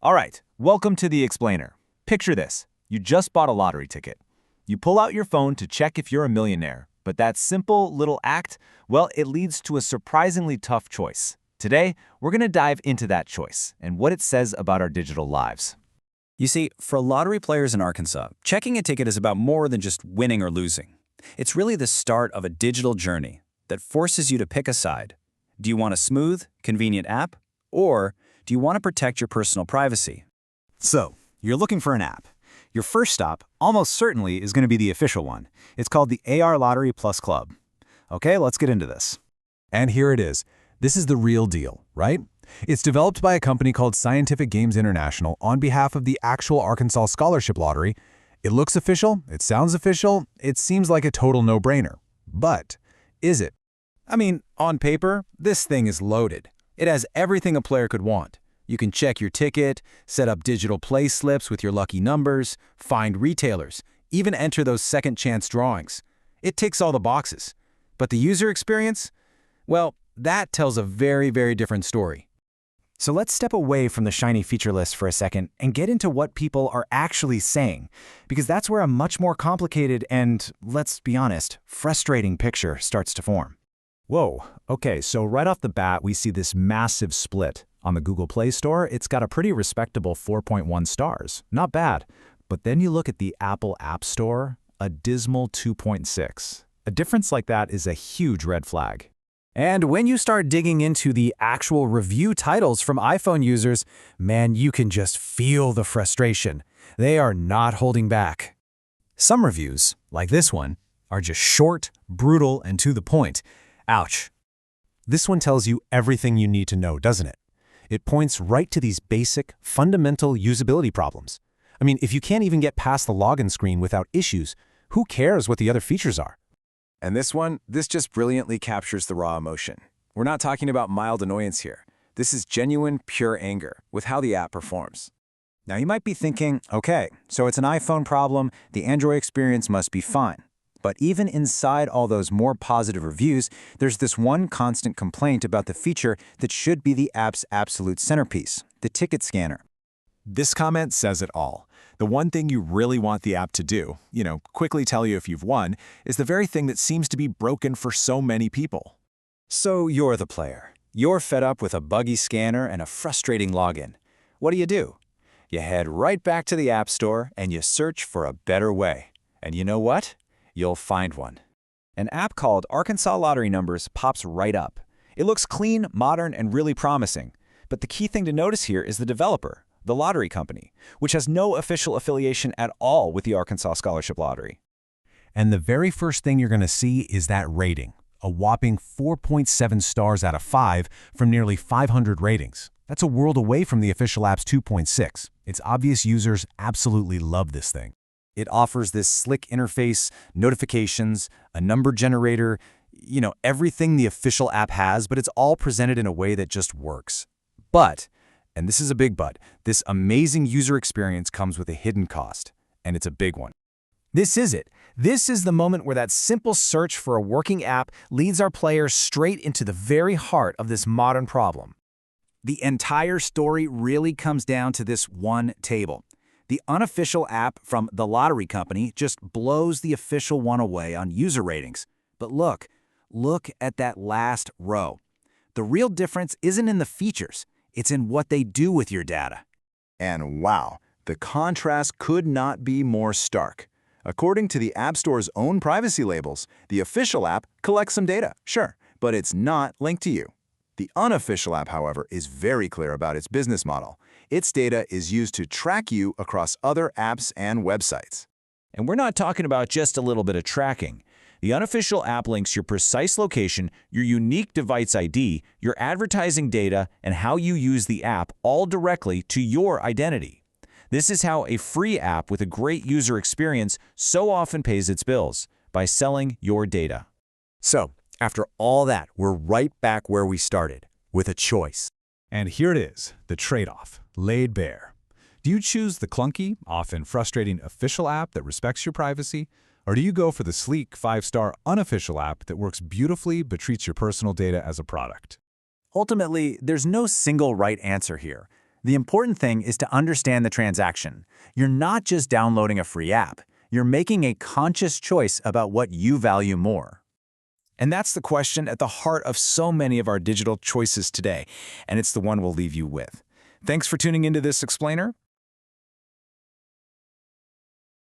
All right, welcome to the explainer. Picture this. You just bought a lottery ticket. You pull out your phone to check if you're a millionaire, but that simple little act, well, it leads to a surprisingly tough choice. Today, we're going to dive into that choice and what it says about our digital lives. You see, for lottery players in Arkansas, checking a ticket is about more than just winning or losing. It's really the start of a digital journey that forces you to pick a side. Do you want a smooth, convenient app? Or do you want to protect your personal privacy? So, you're looking for an app. Your first stop, almost certainly, is going to be the official one. It's called the AR Lottery Plus Club. Okay, let's get into this. And here it is. This is the real deal, right? It's developed by a company called Scientific Games International on behalf of the actual Arkansas Scholarship Lottery. It looks official, it sounds official, it seems like a total no-brainer. But is it? I mean, on paper, this thing is loaded. It has everything a player could want. You can check your ticket, set up digital play slips with your lucky numbers, find retailers, even enter those second chance drawings. It ticks all the boxes. But the user experience? Well, that tells a very, very different story. So let's step away from the shiny feature list for a second and get into what people are actually saying, because that's where a much more complicated and, let's be honest, frustrating picture starts to form. Whoa, okay, so right off the bat, we see this massive split. On the Google Play Store, it's got a pretty respectable 4.1 stars. Not bad. But then you look at the Apple App Store, a dismal 2.6. A difference like that is a huge red flag. And when you start digging into the actual review titles from iPhone users, man, you can just feel the frustration. They are not holding back. Some reviews, like this one, are just short, brutal, and to the point. Ouch. This one tells you everything you need to know, doesn't it? It points right to these basic, fundamental usability problems. I mean, if you can't even get past the login screen without issues, who cares what the other features are? And this just brilliantly captures the raw emotion. We're not talking about mild annoyance here. This is genuine, pure anger with how the app performs. Now you might be thinking, okay, so it's an iPhone problem, the Android experience must be fine. But even inside all those more positive reviews, there's this one constant complaint about the feature that should be the app's absolute centerpiece, the ticket scanner. This comment says it all. The one thing you really want the app to do, quickly tell you if you've won, is the very thing that seems to be broken for so many people. So you're the player. You're fed up with a buggy scanner and a frustrating login. What do? You head right back to the App Store and you search for a better way. And you know what? You'll find one. An app called Arkansas Lottery Numbers pops right up. It looks clean, modern, and really promising. But the key thing to notice here is the developer, the lottery company, which has no official affiliation at all with the Arkansas Scholarship Lottery. And the very first thing you're going to see is that rating, a whopping 4.7 stars out of 5 from nearly 500 ratings. That's a world away from the official app's 2.6. It's obvious users absolutely love this thing. It offers this slick interface, notifications, a number generator, everything the official app has, but it's all presented in a way that just works. But, and this is a big but, this amazing user experience comes with a hidden cost, and it's a big one. This is it. This is the moment where that simple search for a working app leads our players straight into the very heart of this modern problem. The entire story really comes down to this one table. The unofficial app from the lottery company just blows the official one away on user ratings. But look at that last row. The real difference isn't in the features, it's in what they do with your data. And wow, the contrast could not be more stark. According to the App Store's own privacy labels, the official app collects some data, sure, but it's not linked to you. The unofficial app, however, is very clear about its business model. Its data is used to track you across other apps and websites. And we're not talking about just a little bit of tracking. The unofficial app links your precise location, your unique device ID, your advertising data, and how you use the app all directly to your identity. This is how a free app with a great user experience so often pays its bills, by selling your data. So, after all that, we're right back where we started, with a choice. And here it is, the trade-off, laid bare. Do you choose the clunky, often frustrating official app that respects your privacy, or do you go for the sleek 5-star unofficial app that works beautifully but treats your personal data as a product? Ultimately, there's no single right answer here. The important thing is to understand the transaction. You're not just downloading a free app. You're making a conscious choice about what you value more. And that's the question at the heart of so many of our digital choices today, and it's the one we'll leave you with. Thanks for tuning into this explainer.